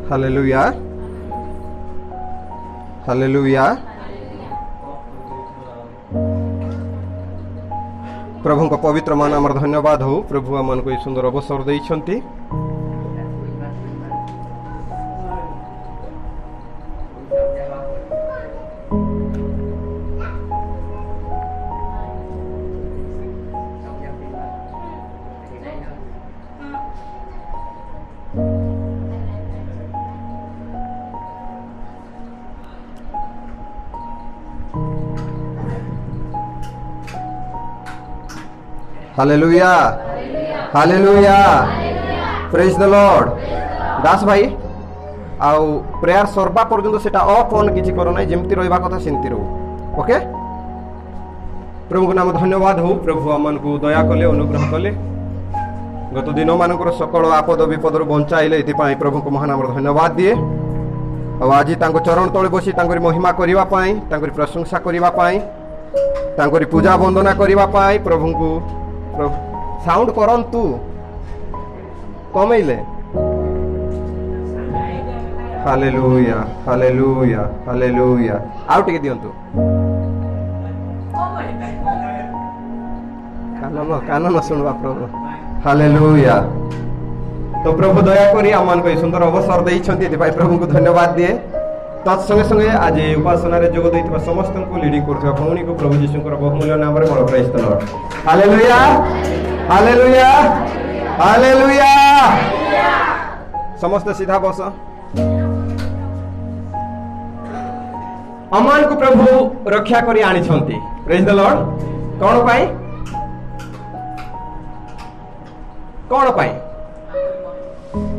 Hallelujah hallelujah. प्रभु को पवित्र मान आमर धन्यवाद हो। प्रभु आम को सुंदर अवसर देइछंती। Hallelujah hallelujah praise the Lord. Das भाई आउ प्रेयर सरबा पर्यंत सेटा ऑफ ऑन किछि करो नै, जेमति रहबा कथा सेमति रहो। ओके। प्रभु को नाम धन्यवाद हो। प्रभु आमन को दया कले, अनुग्रह कले, गत दिन मानकर सकल आपद विपद बंचाइले, एति पई प्रभु को महान नाम धन्यवाद दिए। और आज तांको चरण तळे बसी तांकरी महिमा करिवा पई, तांकरी प्रशंसा करिवा पई, तांकरी पूजा वंदना करिवा पई प्रभु को साउंड करंतु कमैले। Hallelujah hallelujah hallelujah. आउ टिके दियंतु कान सुनवा प्रभु। हालेलुया। तो प्रभु दया करी आमान को सुंदर अवसर देइछंती, एति भाई प्रभु को धन्यवाद दिए। तत्संगे संगे आज उपासना रे जोग दैथिबा समस्त को लीडिंग करथिबा भौणी को प्रभु यीशुकर बहुमूल्य नाम रे मोर praise the Lord. Hallelujah hallelujah hallelujah. समस्त सीधा बस। अमान को प्रभु रक्षा करी आनी छंती। Praise the Lord. कोन पाई कोन पाई?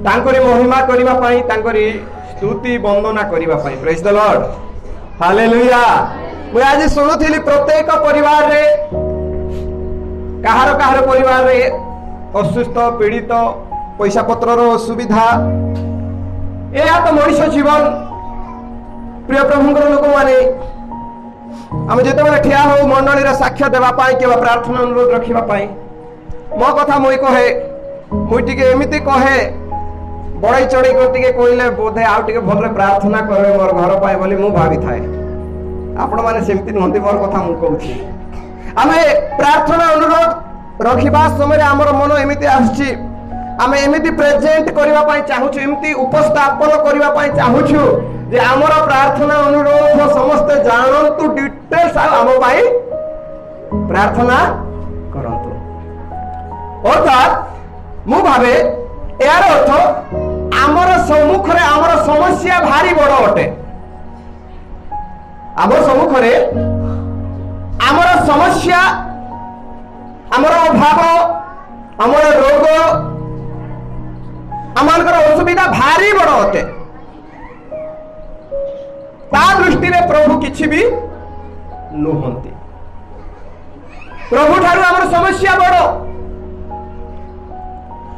तांकरी महिमा करिवा पाई, तांकरी स्तुति वंदना करिवा पाई। Praise the Lord. हालेलुया। मैं आज सुनुथिली प्रत्येक परिवार रे काहार काहार परिवार रे असुस्थ पीड़ित पैसा पत्र रो असुविधा, या तो मनुष्य जीवन। प्रिय प्रभुंकर लोक माने आम जेते बेले ठिया हो मंडली रे साक्ष्य देवा पाई के प्रार्थना अनुरोध रखिबा पाई, मो कथा मुई कहे, मुई टिके एमिति कहे बड़ाई चढ़ी को टिके कहले बोधे आउ टिके भलरे प्रार्थना करबे मोर घर पाए बोली मु भाबी थाए। आपण माने सेमति नहंती, मोर कथा मु कहूची। आमे प्रार्थना अनुरोध रखिबा समय हमर मन एमिति आछि, आमे एमिति प्रेजेंट करिवा पाई चाहूछु, एमिति उपस्थापन करिवा पाई चाहूछु जे हमर प्रार्थना अनुरोध समस्त जानंतु, डिटेल्स हम पाई प्रार्थना करंतु। अर्थात मु भाबे यार अर्थ आमर सम्मुख रे आमर समस्या भारी बड़ अटे। आमर सम्मुख रे आमर समस्या, आमर अभाव, आमर रोग, आमर असुविधा भारी बड़ अटे। ता दृष्टि रे प्रभु किछि भी नुहंती। प्रभु ठारू आमर समस्या बड़।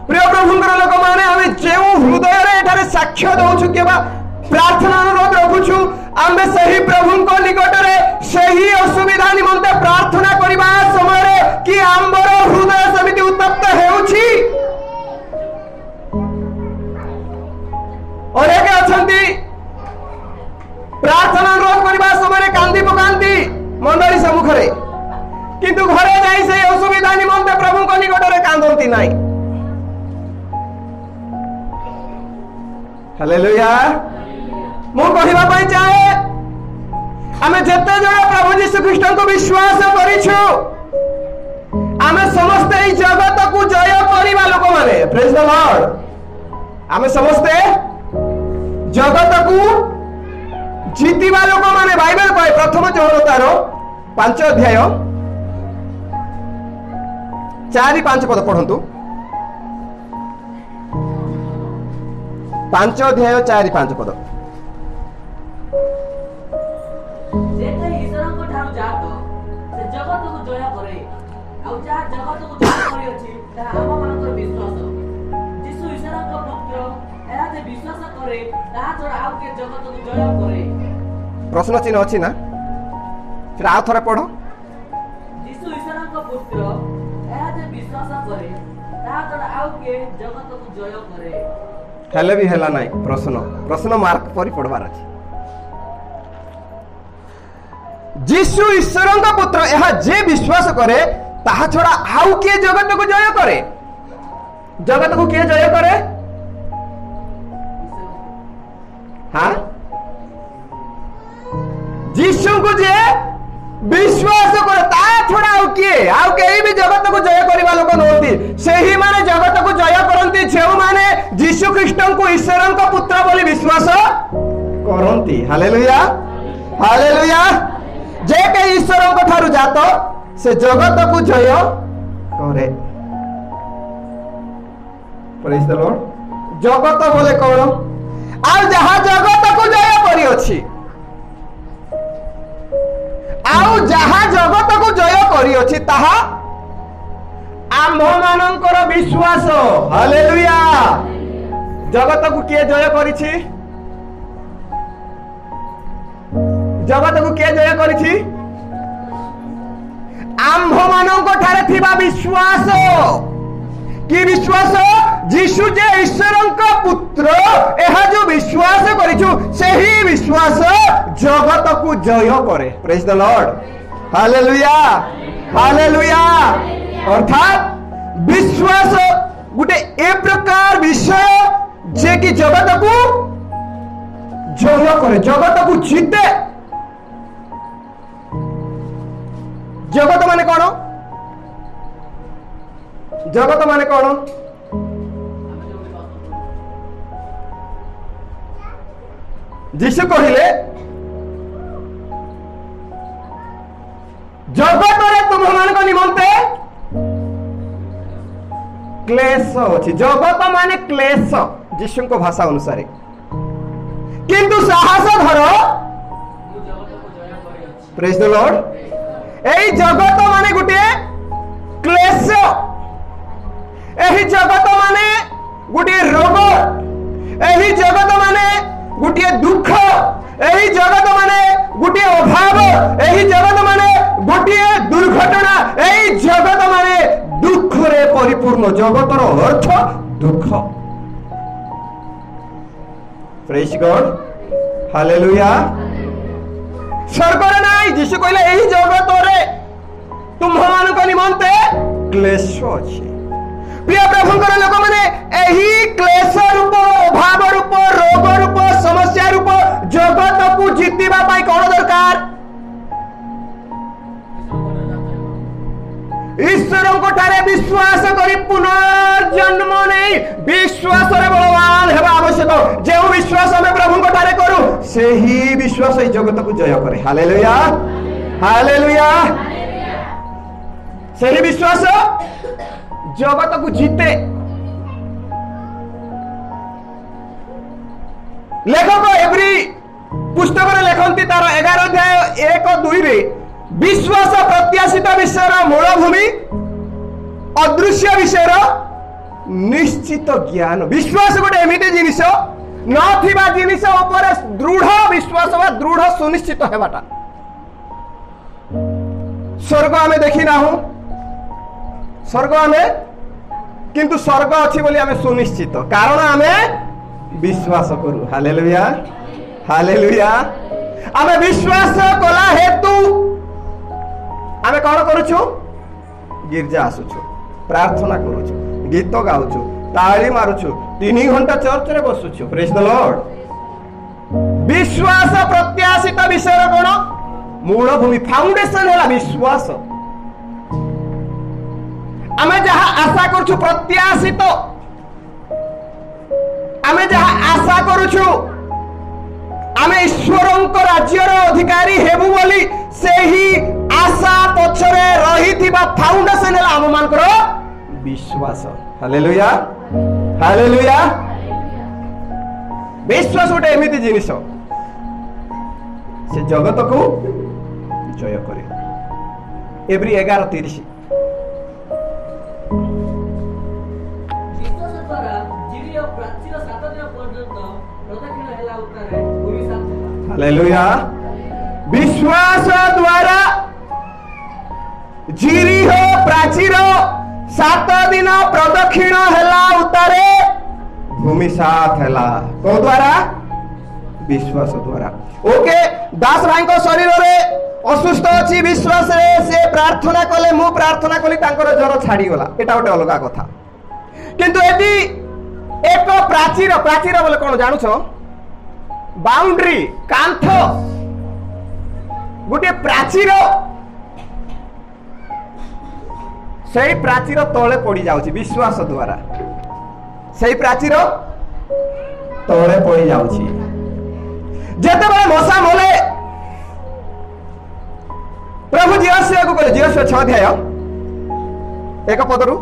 प्रिय प्रभुंकर लोक माने आमे जेउ हृदय रे एठारे साक्ष्य दउछु केबा प्रार्थना अनुरोध रखुछु, आमे सही प्रभुंको निकट रे सही असुविधा निमंते प्रार्थना करिबा समय रे कि आम्बर हृदय समिति उत्तप्त हेउछि। और एक अछंती प्रार्थना अनुरोध करिबा समय रे कांदी पकांती मंडली सम्मुख रे, किंतु घरे जाई से असुविधा निमंते प्रभुंको निकट रे कांदंती नाही। हालेलुया। मु कहिबा पई चाहे आमे जते जण प्रभु यीशु ख्रीष्ट को विश्वास करिछु, आमे समस्त ए जगत को जय करिबा लोक माने। Praise the Lord. आमे समस्त जगत को जीतिबा लोक माने। बाइबल कहे प्रथम जोहन तार 5 अध्याय 4-5 पद पढंतु। 5 अध्याय 4-5 पद। जेते ईश्वर को ठाउ जातो से जगत को जय करे, आ जा जगत को जय करी अछि ता हम मानकर विश्वास। यीशु ईश्वर को पुत्र एरा जे विश्वास करे ता छोड़ा आउ के जगत को जय करे। प्रश्न चिन्ह अछि ना? फिर आ थरे पढो। यीशु ईश्वर को पुत्र एरा जे विश्वास करे ता छोड़ा आउ के जगत को जय करे। हेले भी हेला नहीं प्रश्न मार्क पर पड़वार अछि जीशु ईश्वर का पुत्र यह जे विश्वास करे ताहा छड़ा आउ किए जगत को जय करे जगत को किए जय करे हाँ जीशु को जे विश्वास करे ता छड़ा आउ के भी जगत को जय करबा लोक नोती सेही माने जगत को जय करंती जे माने जीशु ख्रीष्ट को ईश्वर का पुत्र बोली विश्वास करंती हालेलुया हालेलुया जे के ईश्वर को ठारू जातो से जगत को जय करे प्रेज द लॉर्ड जगत बोले कौन आ जहा जगत को जय करी अछि आउ जहा जगत को जय करी अछि ताहा आम्भ मानकर विश्वास हालेलुया जगत को किए जय करिछि जगत को किए जय करिछि आम्भ मानक ठारे थिबा विश्वास कि विश्वास जीशु जे ईश्वर का पुत्र एहा जो विश्वास करिछु सेही विश्वास जगत को जय करे praise the Lord hallelujah hallelujah अर्थात विश्वास गुटे ए प्रकार विषय जे कि जगत को जय करे जगत को जीते जगत माने कौन जगत माने कौन जीशु कहले जगत रे तुम मान को निमंते क्लेश अछि जगत माने क्लेश जीशु को भाषा अनुसार किंतु साहस धर प्रेज द लॉर्ड एई जगत माने गुटे क्लेश एही जगत माने गुटे रोग एही जगत माने गुटे दुख एही जगत माने गुटे अभाव एही जगत माने गुटे दुर्घटना एही जगत माने दुख रे परिपूर्ण जगतर अर्थ दुख प्रेज गॉड हालेलुया स्वर्ग रे नाही जीशु कहले एही जगत रे तुम मान को निमंते क्लेश अछि प्रिय प्रभुଙ୍କର ଲୋକମାନେ ଏହି କ୍ଲେଶ ରୂପ ଅଭାବ ରୂପ ରୋଗ ରୂପ ସମସ୍ୟା ରୂପ ଜଗତକୁ ଜିତିବା ପାଇଁ କଣ ଦରକାର ଈଶ୍ୱରଙ୍କ ଠାରେ ବିଶ୍ୱାସ କରି ପୁନର୍ଜନ୍ମ ନେଇ ବିଶ୍ୱାସରେ ବଳବାନ ହେବା ଆବଶ୍ୟକ ଯେଉଁ ବିଶ୍ୱାସ ଆମେ ପ୍ରଭୁଙ୍କ ଠାରେ କରୁ ସେହି ବିଶ୍ୱାସ ଏହି ଜଗତକୁ ଜୟ କରେ ହାଲେଲୁୟା ହାଲେଲୁୟା ସେହି ବିଶ୍ୱାସ जगत को जीते लेखक एवरी पुस्तक लेखती तार 11 अध्याय 1-2 रे विश्वास प्रत्याशित विषय मूलभूमि अदृश्य विषय निश्चित ज्ञान विश्वास गोटे एमिति जिनिस नथिबा जिनिस ऊपर दृढ़ विश्वास वा दृढ़ सुनिश्चित हेबाटा स्वर्ग आमे देखि ना हो स्वर्ग आमे किंतु स्वर्ग अच्छी बोली आमे सुनिश्चित कारण आमे विश्वास करू हालेलुया हालेलुया आमे विश्वास कला हेतु आमे कौन करूछु गिरजा आसुछु प्रार्थना करूछु गीत गाउछु ताली मारुछु 3 घंटा चर्च रे बसुछु प्रेज द लॉर्ड विश्वास प्रत्याशित विषय कोन मूलभूमि फाउंडेशन है विश्वास आमे जहा आशा करूछु प्रत्याशित आमे जहा आशा करूछु आमे ईश्वरंक राज्यर अधिकारी हेबु बोली सेही आशा पछरे रहिथिबा फाउंडेशन है आम मानकर विश्वास हालेलुया हालेलुया विश्वास गोटे एमिति जिनिस से जगत को जय करे एवरी 11:30 हालेलुया विश्वास द्वारा जीरीह प्राचीर 7 दिन प्रदक्षिण हेला उतारे भूमिसात हैला को द्वारा विश्वास द्वारा। ओके दास भाई को शरीर रे असुस्थ अछि विश्वास रे से प्रार्थना कले मु प्रार्थना कली तांकर ज्वर छाड़ी गला एटा गोटे अलगा कथा। किंतु एटी एक प्राचीर प्राचीर बोले कोन जानु छ बाउंड्री कांथ गोटे प्राचीर सही प्राचीर तले पड़ी जाउची विश्वास द्वारा सही प्राचीर तले पड़ी जाउची। जेते बळे मशा मोले प्रभु जियोसिया को कहले जियोसिया 6 अध्याय 1 पदरु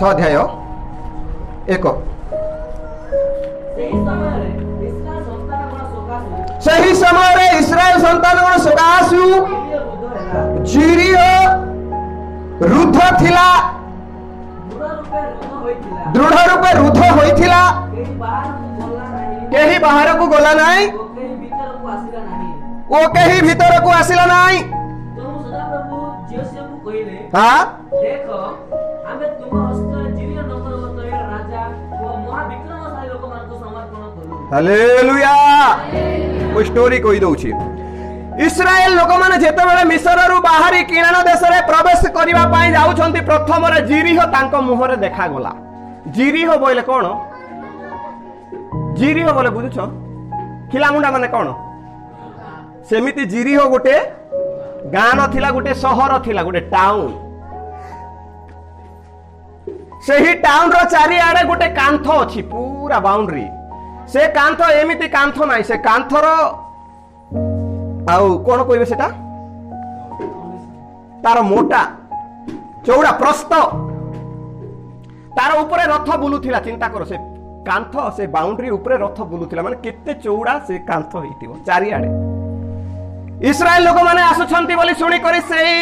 अध्याय 1 सही समय इस्राएल संतान गण सकाशु जीरियो रुद्ध थिला दृढ़ रूपे रुद्ध होइथिला केही बाहर को गला नाही ओ केही भीतर को आसिला नाही। हां देखो आमे तुम हस्त जीरियो नगर गोत्र राजा ओ महाविक्रमशाली लोक मान को समर्पण करू। हालेलुया। ओ स्टोरी कोइ दउछि इस्राएल लोक माने जेते बेले मिस्र रु बाहरी किनान देश रे प्रवेश करिवा पई जाउछंती प्रथम रे जीरिहो तांको मुह रे देखा गला। जीरिहो बोले कोन जीरिहो बोले बुझुछ खिलामुंडा माने कोन सेमिति जीरिहो गोटे गाँ नथिला गोटे सहर थिला गोटे टाउन सेही टाउन रो चारि आडे गोटे कांथ अछि पूरा बाउंड्री से कांथ एमिति कांथ नाही से कांथर आउ कोन कहबे सेटा तार मोटा चौड़ा प्रस्थ तार ऊपर रथ बुलुथिला चिंता करो से कांथ से बाउंड्री ऊपर रथ बुलुथिला माने केते चौड़ा से कांथ होइतिबो चारि आडे। इस्राएल लोक माने आसुछंती बोली सुनी करी सेही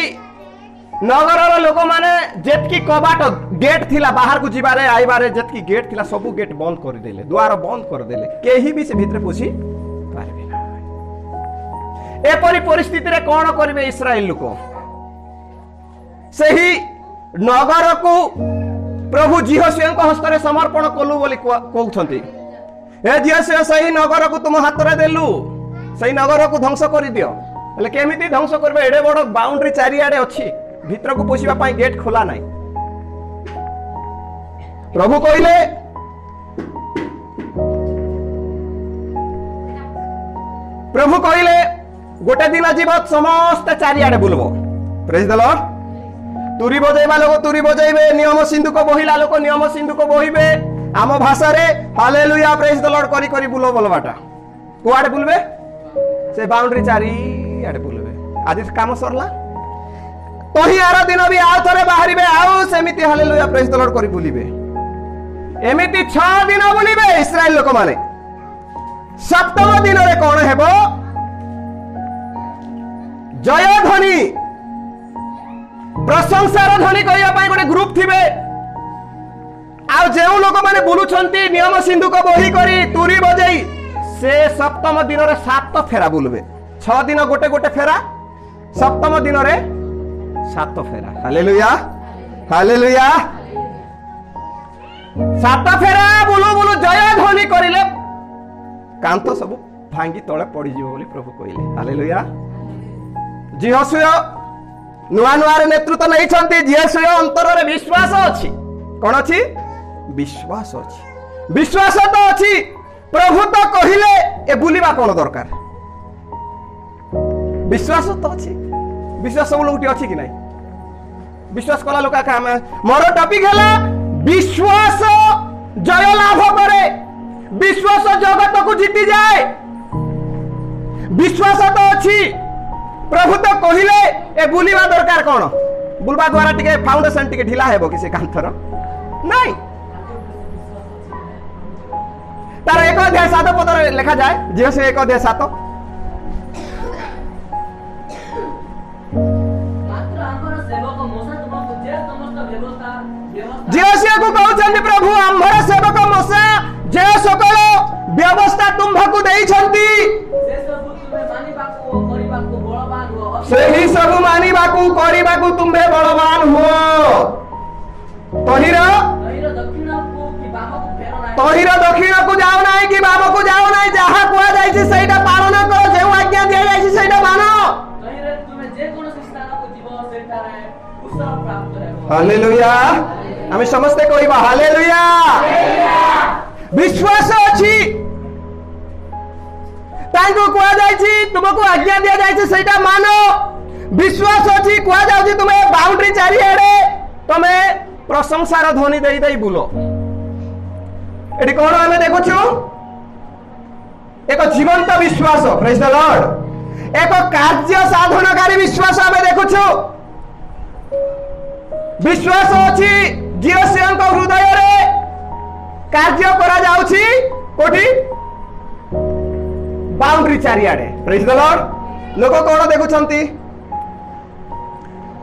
नगरर लोक माने जेतकी कबाट गेट थिला बाहर को जिबारे आइबारे जेतकी गेट थिला सब गेट बंद कर देले द्वार बंद कर देले केही भी से भितर पसी पारबे ना। एपरि परिस्थिति रे कोन करबे इस्राएल लोक सेही नगर को प्रभु जिहोशिया को हस्त रे समर्पण कलु बोली कहउछंती ए जिहोशिया सही नगर को तुम हाथ रे देलु सही नगर को ध्वंस कर दियो हेले केमिति ध्वंस करबे एडे बड़ बाउंड्री चारि आडे अछि भीतर को पसिबा पई गेट खोला नाही। प्रभु कहले गोटे दिन जीवत समस्त चारि आडे बुलबो प्रेज द लॉर्ड। तुरी बजाइबा लोक तुरी बजाइबे नियम सिंधुक बोहिला लोक नियम सिंधुक बोहिबे आम भाषा रे हालेलुया प्रेज द लॉर्ड करी करी बुलो बोलबाटा कुआडे बुलबे से बाउंड्री चारि आडे बुलबे। आज काम सरला तही आर दिन भी आउ थरे बाहरिबे आउ सेमिति हालेलुया प्रेज द लॉर्ड करी बुलिबे एमिति 6 दिन बुलिबे इस्राएल लोक माने। सप्तम दिन रे कोन हेबो जय ध्वनि प्रशंसार ध्वनि कहिया पई गोटे ग्रुप थिबे आ जेउ लोक माने बुलुछंती नियम सिंधुक बोही करी तुरी बजाई से सप्तम दिन रे 7 फेरा बुलबे। 6 दिन गोटे गोटे फेरा सप्तम दिन रे 7 फेरा। हालेलुया हालेलुया 7 फेरा बुलु बुलु जय ध्वनि करिले कांत सब भांगी तळे पड़ी जिवो बोली प्रभु कहिले। हालेलुया। जिहोशिया नुआ नुआ रे नेतृत्व नै छंती जिहोशिया अंतर रे विश्वास अछि कोन अछि विश्वास अछि विश्वास तो अछि प्रभु तो कहिले ए बुलिबा कोन दरकार विश्वास तो अछि विश्वास सब लोगटी अछि कि नै विश्वास कला लोका का मोर टॉपिक हैला विश्वास जय लाभ करे विश्वास जगत को जीति जाए विश्वास तो अछि प्रभु तो कहिले ए बुलिबा दरकार कोन बुलबा द्वारा टिके फाउंडेशन टिके ढिला हेबो कि से कांथर नै तार 1 अध्याय 7 पद लिखा जाए जे से 1 अध्याय 7 मात्र हमर सेवक मोसा तुमको जे समस्त व्यवस्था जियोशिया को कहउछन्ती प्रभु हमर सेवक मोसा जे सकल व्यवस्था तुमको देइछन्ती ମାନିବାକୁ କରିବାକୁ ବଳବାନ ହୁଅ। ସେହି ସବୁ ମାନିବାକୁ କରିବାକୁ ତୁମ୍ଭେ ବଳବାନ ହୁଅ। ତହିର ଦକ୍ଷିଣକୁ କି ବାମକୁ ଫେର ନାହିଁ। ତହିର ଦକ୍ଷିଣକୁ ଯାଉ ନାହିଁ କି ବାମକୁ ଯାଉ ନାହିଁ। ଯାହା କୁହାଯାଇଛି ସେଇଟା ପାଳନ କର। ଯେଉଁ ଆଜ୍ଞା ଦିଆଯାଇଛି ସେଇଟା ମାନ। ତହିରେ ତୁମେ ଯେକୌଣସି ସ୍ଥାନକୁ ଯିବ ସେଠାରେ କୁଶଳ ପ୍ରାପ୍ତ ହେବ। ହାଲେଲୁୟା। ଆମେ ସମସ୍ତେ କହିବା ହାଲେଲୁୟା। ବିଶ୍ୱାସ ଅଛି ତାଙ୍କୁ କୁହାଯାଇଛି ତୁମକୁ ଆଜ୍ଞା ଦିଆଯାଇଛି ସେଇଟା ମାନ। ବିଶ୍ୱାସ ଅଛି କୁହାଯାଉଛି ତୁମେ ବାଉଣ୍ଡ୍ରି ଚାରିଆଡେ ତମେ ପ୍ରଶଂସାର ଧ୍ୱନି ଦେଇ ଦେଇ ବୁଲ। ଏଠି କଣ ଆମେ ଦେଖୁଛୁ? ଏକ ଜୀବନ୍ତ ବିଶ୍ୱାସ। ପ୍ରେଜ୍ ଦ ଲର୍ଡ। ଏକ କାର୍ଯ୍ୟ ସାଧନକାରୀ ବିଶ୍ୱାସ ଆମେ ଦେଖୁଛୁ। ବିଶ୍ୱାସ ଅଛି ଜିଓସିଙ୍କ ହୃଦୟରେ କାର୍ଯ୍ୟ କରାଯାଉଛି କୋଠି? ବାଉଣ୍ଡ୍ରି ଚାରିଆଡେ। ପ୍ରେଜ୍ ଦ ଲର୍ଡ। ଲୋକ କଣ ଦେଖୁଛନ୍ତି?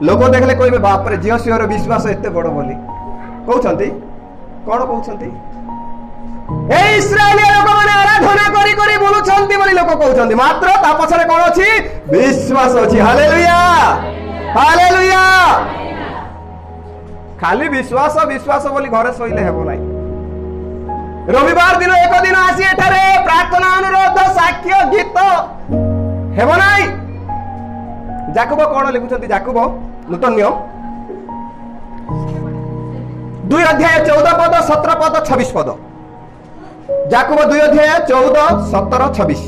ଲୋକ ଦେଖିଲେ କହିବେ ବାପରେ ଜିଓସିର ବିଶ୍ୱାସ ଏତେ ବଡ ବୋଲି କହୁଛନ୍ତି। କଣ କହୁଛନ୍ତି? ଏ ଇସ୍ରାଏଲିଆ ଲୋକମାନେ ଆରାଧନା କରି କରି ବୁଲୁଛନ୍ତି ବୋଲି ଲୋକ କହୁଛନ୍ତି। ମାତ୍ର ତା ପଛରେ କଣ ଅଛି? ବିଶ୍ୱାସ ଅଛି। Hallelujah hallelujah. ଖାଲି ବିଶ୍ୱାସ ବିଶ୍ୱାସ ବୋଲି ଘରେ ଶୋଇଲେ ହେବ ନାହିଁ। ରବିବାର ଦିନ ଏକ ଦିନ ଆସି ଏଠାରେ ପ୍ରାର୍ଥନା ଅନୁରୋଧ ସାକ୍ଷ୍ୟ ଗୀତ ହେବ ନାହିଁ। ଯାକୁବ କଣ ଲେଖୁଛନ୍ତି? ଯାକୁବ ନୂତନ ନିୟମ 2 ଅଧ୍ୟାୟ 14 ପଦ 17 ପଦ 26 ପଦ। ଯାକୁବ 2 ଅଧ୍ୟାୟ 14 17 26।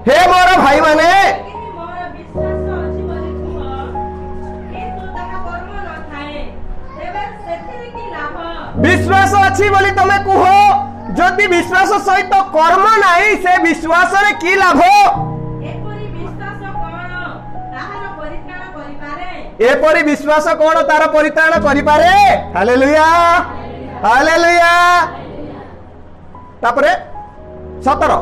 ହେ ମୋର ଭାଇମାନେ विश्वास अच्छी बोली तमे कुह जदि विश्वास सहित कर्म नहीं से विश्वास रे की लाभ? एपरी विश्वास कौन तार परित्राण करि पारे? Hallelujah hallelujah. तापरे 17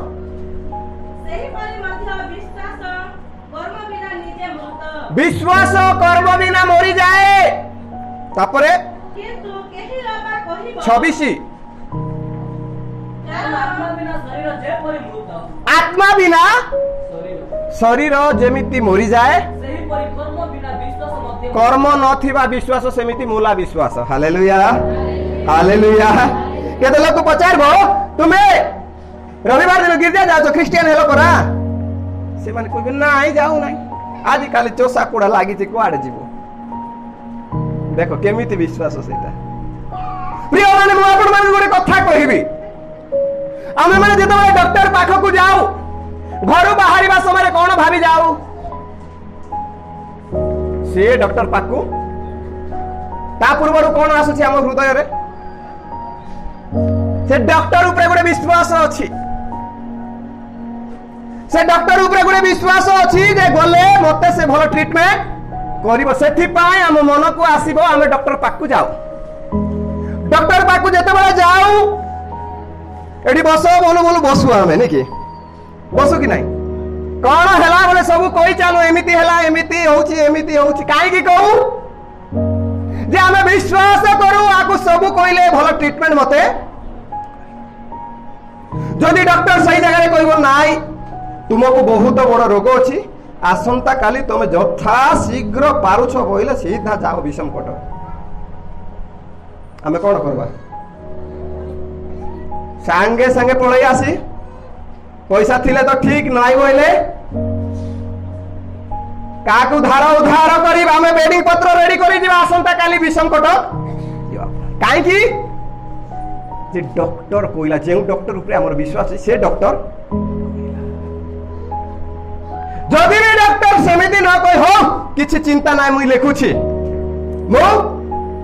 विश्वास कर्म बिना मरी जाए। तापरे 26 आत्मा बिना शरीर जेमिति मरी जाए कर्म नथिबा विश्वास सेमिति मूला विश्वास। Hallelujah hallelujah. केते लोक पचारबो तुमे रविवार दिन गिरजा जाओ क्रिश्चियन हेलो परा से माने कहबे नाही जाऊ नाही आज काली चोसा कुडा लागि छि कुआडे जीवो। देखो केमिति विश्वास सेटा। प्रिय माने मु आपण माने गोटे कथा कहिबी। आमे माने जेतबे डॉक्टर पाखो को जाऊ घर बाहरिबा समय कोन भाबी जाऊ? से डॉक्टर पाखो ता पूर्वरु कोन आसुछि हम हृदय रे? से डॉक्टर ऊपर गोटे विश्वास अछि। से डॉक्टर ऊपर गोटे विश्वास अछि जे गले मते से भलो ट्रीटमेंट करिवो। सेथि पाए हम मन को आसीबो आमे डॉक्टर पाखो जाऊ। डॉक्टर पाखो जेतेबेले जाऊ एडी बसो बोलो बोलो बसु आमे ने कि बसु कि नहीं कौन हैला बोले सब कोई चालो एमिति हैला एमिति होउची काई की कहू जे आमे विश्वास करू आकु सब कोइले भलो ट्रीटमेंट मते। जदि डॉक्टर सही जगह रे कहबो नाई तुमको बहुत बड़ रोग अछि आसंता काली तुम यथा शीघ्र पारुछ बोइले सीधा जाओ विषम कट आमे कोन करबा? सांगे सांगे पळै आसी पैसा थिले तो ठीक नाई बोइले काकू धार उधार करी आमे बेडिंग पत्र रेडी करी दिबा आसंता काली विषम कट काई की जे डॉक्टर कोइला जे डॉक्टर ऊपर हमर विश्वास से डॉक्टर जदि भी डॉक्टर सेमिति न कहि हो किछि चिंता नाय मुई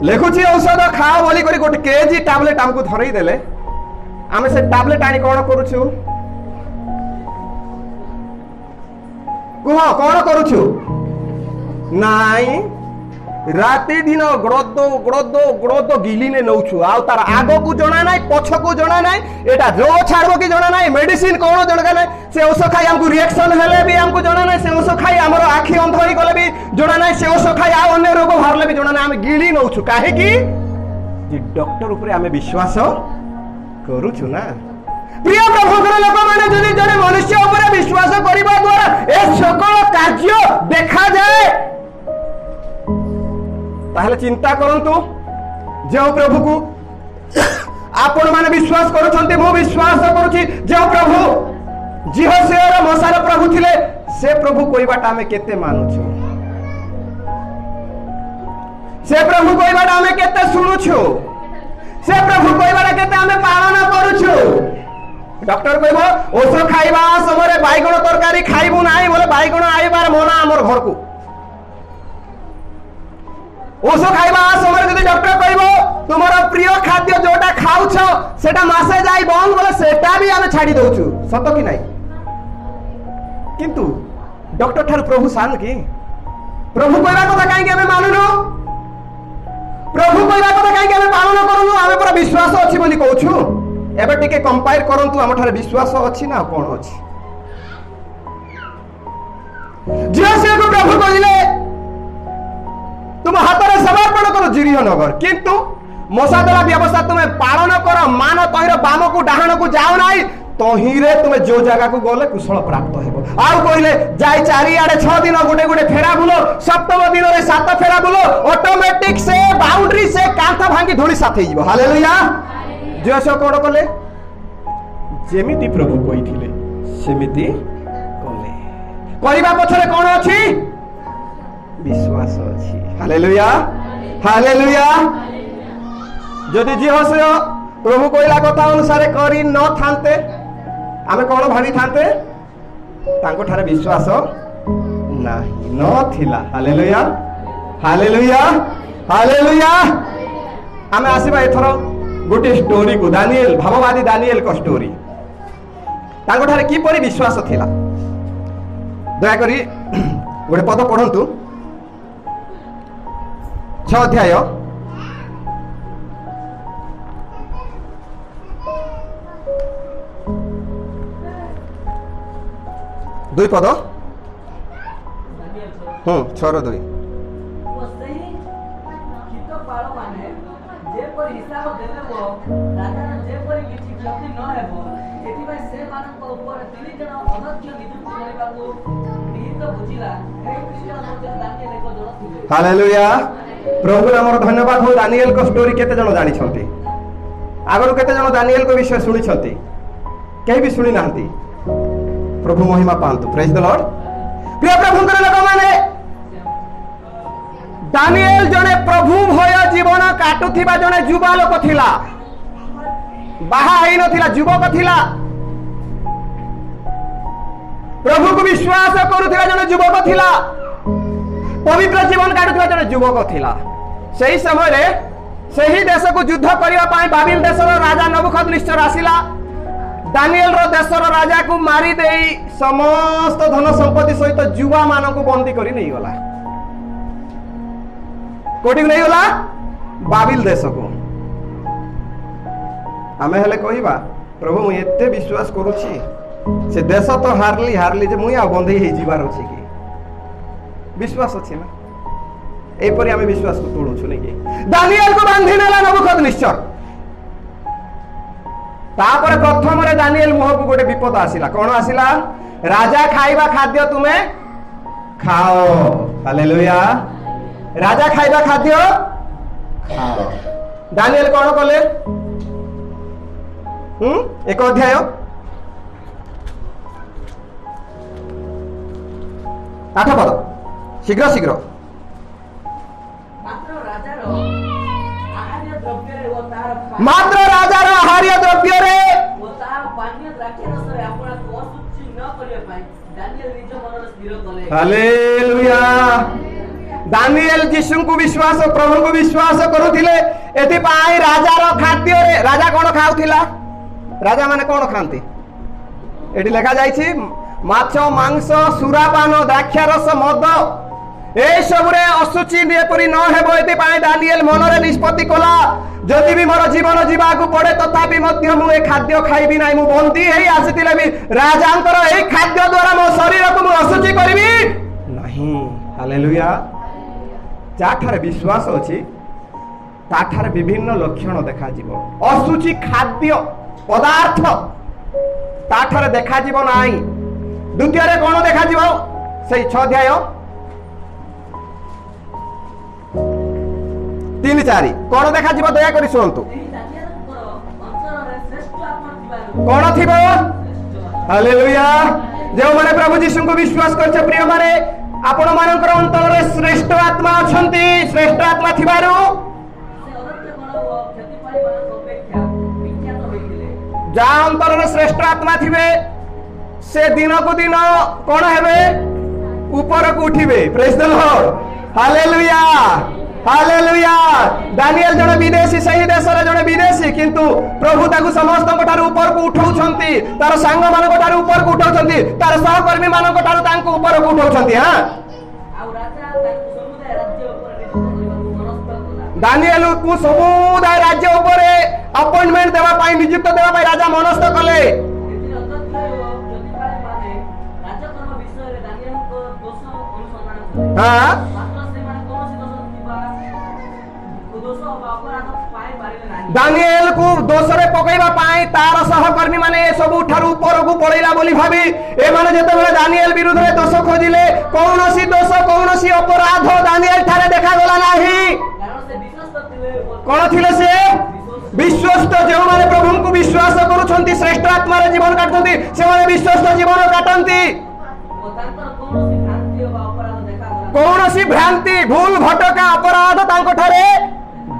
लेखुछि औषध खाओ बोली करी गोटे केजी टैबलेट हमको धरई देले आमे से टैबलेट आनी कोन करूछु कुह कोन करूछु नाई राति दिन ग्रोदो ग्रोदो ग्रोदो गिलिने नौछु आ तार आगो को जणा नाय पछ को जणा नाय एटा जो छाड़बो की जणा नाय मेडिसिन कोन जणा नाय से औषध खाई हमको रिएक्शन हेले भी हमको जणा नाय से औषध खाई हमरो आखी अंध होई गले भी जणा नाय से औषध खाई आ अन्य रोग भारले भी जणा नाय हम गिली नौछु काहे की जे डॉक्टर ऊपर हमें विश्वास करूछु ना प्रिय प्रभुଙ୍କର ଲୋକମାନେ ଯଦି ଜଣେ ମନୁଷ୍ୟ ଉପରେ ବିଶ୍ୱାସ କରିବା ଦ୍ୱାରା ଏ সকল କାର୍ଯ୍ୟ ଦେଖାଯାଏ ତାହେଲେ ଚିନ୍ତା କରନ୍ତୁ ଯେଉଁ ପ୍ରଭୁକୁ ଆପଣ ମାନେ ବିଶ୍ୱାସ କରୁଛନ୍ତି ମୁଁ ବିଶ୍ୱାସ କରୁଛି ଯେଉଁ ପ୍ରଭୁ ଜିହୋଶିଆର ମଶାର ପ୍ରଭୁ ଥିଲେ ସେ ପ୍ରଭୁ କହିବାଟା ଆମେ କେତେ ମାନୁଛୁ ସେ ପ୍ରଭୁ କହିବାଟା ଆମେ କେତେ ଶୁଣୁଛୁ ସେ ପ୍ରଭୁ କହିବାଟା କେତେ ଆମେ ପାଳନ କରୁଛୁ ଡକ୍ଟର କହିବ ଔଷଧ ଖାଇବା ସମୟରେ ବାଇଗଣ ତରକାରୀ ଖାଇବୁ ନାହିଁ ବୋଲେ ବାଇଗଣ ଆଇବାର ମନା ଆମର ଘରକୁ ଔଷଧ ଖାଇବା ସମୟରେ ଯଦି ଡକ୍ଟର କହିବ ତୁମର ପ୍ରିୟ ଖାଦ୍ୟ ଯୋଉଟା ଖାଉଛ ସେଟା ମାସେ ଯାଇ ବନ୍ଦ ବୋଲେ ସେଟା ବି ଆମେ ଛାଡି ଦଉଛୁ ସତ କି ନାହିଁ କିନ୍ତୁ ଡକ୍ଟର ଠାରୁ ପ୍ରଭୁ ସାନ କି ପ୍ରଭୁ କହିବା କଥା କାହିଁକି ଆମେ ମାନୁନୁ ପ୍ରଭୁ କହିବା କଥା କାହିଁକି ଆମେ ପାଳନ କରୁନୁ ଆମେ ପୁରା ବିଶ୍ୱାସ ଅଛି ବୋଲି କହୁଛୁ ଏବେ ଟିକେ କମ୍ପାୟାର କରନ୍ତୁ ଆମ ଠାରେ ବିଶ୍ୱାସ ଅଛି ନା କଣ ଅଛି ଜିହୋଶିଆକୁ ପ୍ରଭୁ କହିଲେ ତୁମ ହାତରେ ସମର୍ପଣ କର ଜିରିହ ନଗର କିନ୍ତୁ ମଶାଦଳା ବ୍ୟବସ୍ଥା ତୁମେ ପାଳନ କର ମାନ ତହିଁର ବାମକୁ ଡାହାଣକୁ ଯାଅ ନାହିଁ ତହିଁରେ ତୁମେ ଯୋଉ ଜାଗାକୁ ଗଲେ କୁଶଳ ପ୍ରାପ୍ତ ହେବ ଆଉ କହିଲେ ଯାଇ ଚାରିଆଡେ 6 ଦିନ ଗୋଟେ ଗୋଟେ ଫେରା ବୁଲ ସପ୍ତମ ଦିନରେ 7 ଫେରା ବୁଲ ଅଟୋମେଟିକ ସେ ବାଉଣ୍ଡ୍ରି ସେ କାନ୍ଥ ଭାଙ୍ଗି ଧୂଳି ସାଥ ହେଇଯିବ ହାଲେଲୁୟା ଜିହୋଶିଆ କଣ କଲେ ଯେମିତି ପ୍ରଭୁ କହିଥିଲେ ସେମିତି କଲେ କରିବା ପଛରେ କଣ ଅଛି ବିଶ୍ୱାସ ଅଛି ହାଲେଲୁୟା ହାଲେଲୁୟା ଯଦି ଜିହୋଶିଆ ପ୍ରଭୁ କହିଲା କଥା ଅନୁସାରେ କରି ନ ଥାନ୍ତେ ଆମେ କଣ ଭାବିଥାନ୍ତେ ତାଙ୍କ ଠାରେ ବିଶ୍ୱାସ ନାହିଁ ନଥିଲା ହାଲେଲୁୟା ହାଲେଲୁୟା ହାଲେଲୁୟା ଆମେ ଆସିବା ଏଥର ଗୋଟେ ଷ୍ଟୋରିକୁ ଦାନିଏଲ ଭାବବାଦୀ ଦାନିଏଲଙ୍କ ଷ୍ଟୋରି ତାଙ୍କ ଠାରେ କିପରି ବିଶ୍ୱାସ ଥିଲା ଦୟାକରି ଗୋଟେ ପଦ ପଢନ୍ତୁ 6 ଅଧ୍ୟାୟ 2 ପଦ 6:2 हालेलुया प्रभु नामर धन्यवाद हो दानिएल को स्टोरी केते जण जानि छथि आगरो केते जण दानिएल को विषय सुनि छथि केही भी सुनि नाहंती प्रभु महिमा पांतु प्रेज द लॉर्ड प्रिय प्रभुंकर लोक माने दानिएल जणे प्रभु भय जीवन काटुथिबा जणे युवा लोक थिला बाहा हेइ नथिला युवक थिला प्रभु को विश्वास करुथिबा जणे युवक थिला पवित्र जीवन काटुथिबा जणे युवक थिला सही समय रे सही देश को युद्ध करिवा पाई बाबिल देशर राजा नबुखदनेस्सर आसिला दानिएल रो देशर राजा को मारी देई समस्त धन संपत्ति सहित युवा मानन को बंदी करी नहीं गला कोठी नहीं गला बाबिल देश को आमे हेले कहिबा प्रभु मु एते विश्वास करूची से देश तो हारली जे मुई आ बंदी हे जीवार अछि कि विश्वास अछि ना एपरि आमे विश्वास को तोड़ू छु नहीं दानिएल को बांधी नेला नबुखदनेस्सर तापर प्रथम रे दानिएल मुह को गोटे विपद आसिला कोन आसिला राजा खाइबा खाद्य तुमे खाओ हालेलुया राजा खाइबा खाद्य खाओ दानिएल कोन कले 1 अध्याय 8 पद शीघ्र शीघ्र मात्र राजार आहार्य द्रव्य रे हालेलुया दानिएल यीशु को विश्वास प्रभु को विश्वास करुथिले एथि पाई राजार खाद्य रे राजा कोन खाउथिला राजा माने कोन खांती एठी लिखा जाईछि माछ मांस सुरापान द्राक्षारस मद ए सबरे असुचि एपरि न हेबो एथि पाई दानिएल मनरे निष्पत्ति कला जदि भी मोर जीवन जीवा को पड़े तथापि मध्य मु ए खाद्य खाइबी नाही मु बंदी हेई आसीतिले भी राजांकर ए खाद्य द्वारा मो शरीर को मु असुचि करबी नाही हालेलुया जाठारे विश्वास अछि ताठारे विभिन्न लक्षण देखा जीवो असुचि खाद्य पदार्थ ताठारे देखा जीवो नाही। द्वितीय रे कोन देखा जीवो सेई 6 अध्याय 3-4 कोन देखा जीवो दया करी सुनतु कोन थिबो। हालेलुया। जो माने प्रभु यीशु को विश्वास करछे प्रिय माने आपण मानकर अंतर रे श्रेष्ठ आत्मा अछंती। श्रेष्ठ आत्मा थिबारो जा अंतर रे श्रेष्ठ आत्मा थिबे से दिन को दिन कोन हेबे ऊपर को उठिबे। Praise the Lord. Hallelujah hallelujah. Daniel जने विदेशी सही देश रे जने विदेशी किंतु प्रभु ताकू समस्त को ठार ऊपर को उठाउछंती। तार संग मान को ठार ऊपर को उठाउछंती। तार सहकर्मी मान को ठार तांको ऊपर को उठाउछंती। हां आ राजा ताकू समुदाय राज्य ऊपर नियुक्त करिबा दानिएल को समुदाय राज्य ऊपर अपॉइंटमेंट देवा पाई नियुक्त देवा पाई राजा मनस्थ कले। एतिर अध्यक्ष जति पाले माने राजकर्म विषय रे दानिएल को दोष अनुसंधान करे। हां मात्र से माने कोनोसी दोष थिबा दोष अपराध पाई पारिले नाही। दानिएल को दोषरे पकईबा पाई तार सहकर्मी माने सब ठार ऊपर को पळैला बोली भाबी ए माने जते बेले दानिएल विरुद्ध रे दोष खोजिले कोनोसी दोष कोनोसी अपराध दानिएल थारे देखा गला नाही। कारण से विश्वस्त थिले कोन थिले से विश्वस्त जो माने प्रभु को विश्वास करूछंती श्रेष्ठ आत्मा रे जीवन काटछंती से माने विश्वस्त जीवन काटंती। ओ तांकर कोनोसी भ्रांति वा अपराध देखा गला कोनोसी भ्रांति भूल भटका अपराध तांको ठारे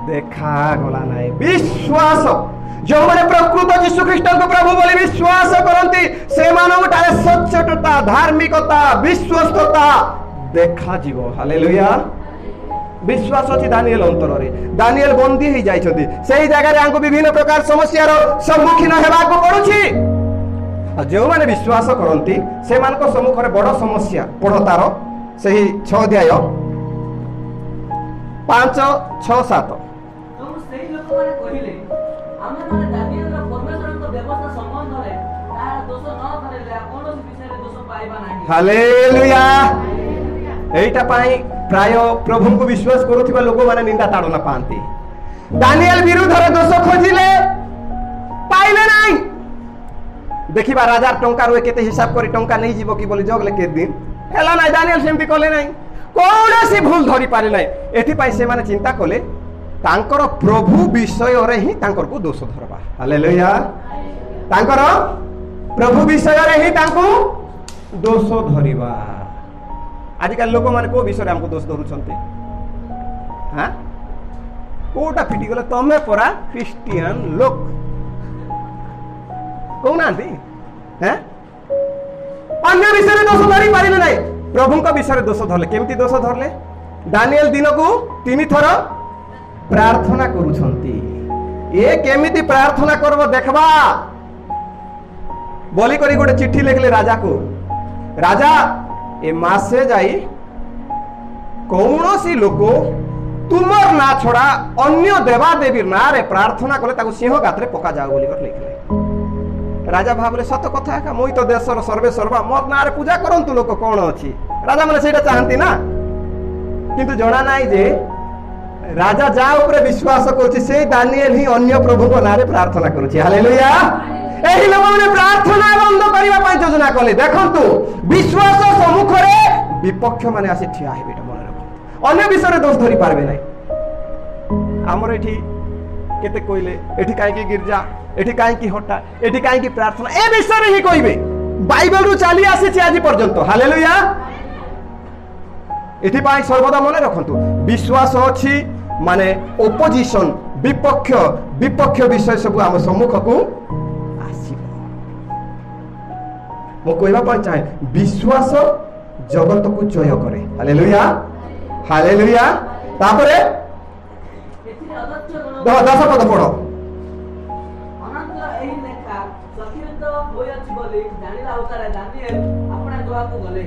देखा गला नाही। विश्वास जो माने प्रकृत यीशु ख्रीष्ट को प्रभु बोली विश्वास करंती से मानव ठारे सच्चटता धार्मिकता विश्वस्तता देखा जीवो। हालेलुया। विश्वास अछि दानिएल अंतर रे। दानिएल बंदी ही जाइछथि सेही जगह रे आंको विभिन्न प्रकार समस्या रो सम्मुखीन हेबा को पड़ुछि। आ जो माने विश्वास करंती से मानको सम्मुख रे बड़ समस्या पड़तारो सेही 6 अध्याय 5 6 7 तो सेही लोक माने कहिले आमे माने दानिएल रो परमेश्वर को व्यवस्था संबंध रे तार दोष न करेले कोनोसी विषय रे दोष पाइबा नाही। हालेलुया। एटा पाई प्राय प्रभु को विश्वास करूथिबा लोक माने निंदा ताड़ना पांती। दानिएल विरुद्ध रे दोष खोजिले पाइले नाही। देखिबा राजा टंका रो केते हिसाब करी टंका नहीं जीवो की बोली जगले के दिन हेला नाही। दानिएल सेमती कले नाही कोनोसी भूल धरि पारे नाही। एथि पाई से माने चिंता कले तांकर प्रभु विषय रे ही तांकर को दोष धरबा। हालेलुया। तांकर प्रभु विषय रे ही तांको दोष धरिबा। आजिकल लोक माने को विषय हमको दोष धरुछंती। हां कोटा फिटी गले तमे परा क्रिश्चियन लोक को नांती। हैं अन्य विषय रे दोष धरि पारिले नाही। प्रभु का विषय रे दोष धरले केमती दोष धरले। दानिएल दिन को 3 थर प्रार्थना करूछंती। ए केमिति प्रार्थना करबो देखबा बोली करी गोटे चिट्ठी लिखले राजा को। राजा ए मासे जाई कौनसी लोक तुमर ना छोड़ा अन्य देवा देवी ना रे प्रार्थना कले ताको सिंह गात्रे पका जाओ बोली कर लिखले। राजा भाबले सत कथा का मोई तो देशर सर्वे सर्वा मोर ना रे पूजा करंतु लोक कोन अछि। राजा माने सेटा चाहंती ना किंतु जणा नाही जे राजा जा ऊपर विश्वास करछि से दानिएल ही अन्य प्रभु को ना रे प्रार्थना करछि। हालेलुया। एही लोक माने प्रार्थना बंद करिबा पई योजना कले। देखंतु विश्वास सम्मुख रे विपक्ष माने आसी ठिया हेबे त मन रखो अन्य विषय रे दोष धरि पारबे नै। हमर एठी केते कोइले एठी काहे की गिरजा एठी काहे की हटा एठी काहे की प्रार्थना ए विषय रे ही कहिबे बाइबल रु चाली आसी छि आज पर्यंत। हालेलुया। एठी पाई सर्वदा मन रखंतु विश्वास अछि माने ओपोजिशन विपक्ष विपक्ष विषय सब हम सम्मुख को मो कहबा पर चाहे विश्वास जगत को जय करे। Hallelujah hallelujah. तापरे एथिरे अध्यक्ष 10 पद पढ़ो। अनंतर एही लेखा सखीत होय अछि बोली जानिला उतारे दानिएल आपणा दुआ को गले।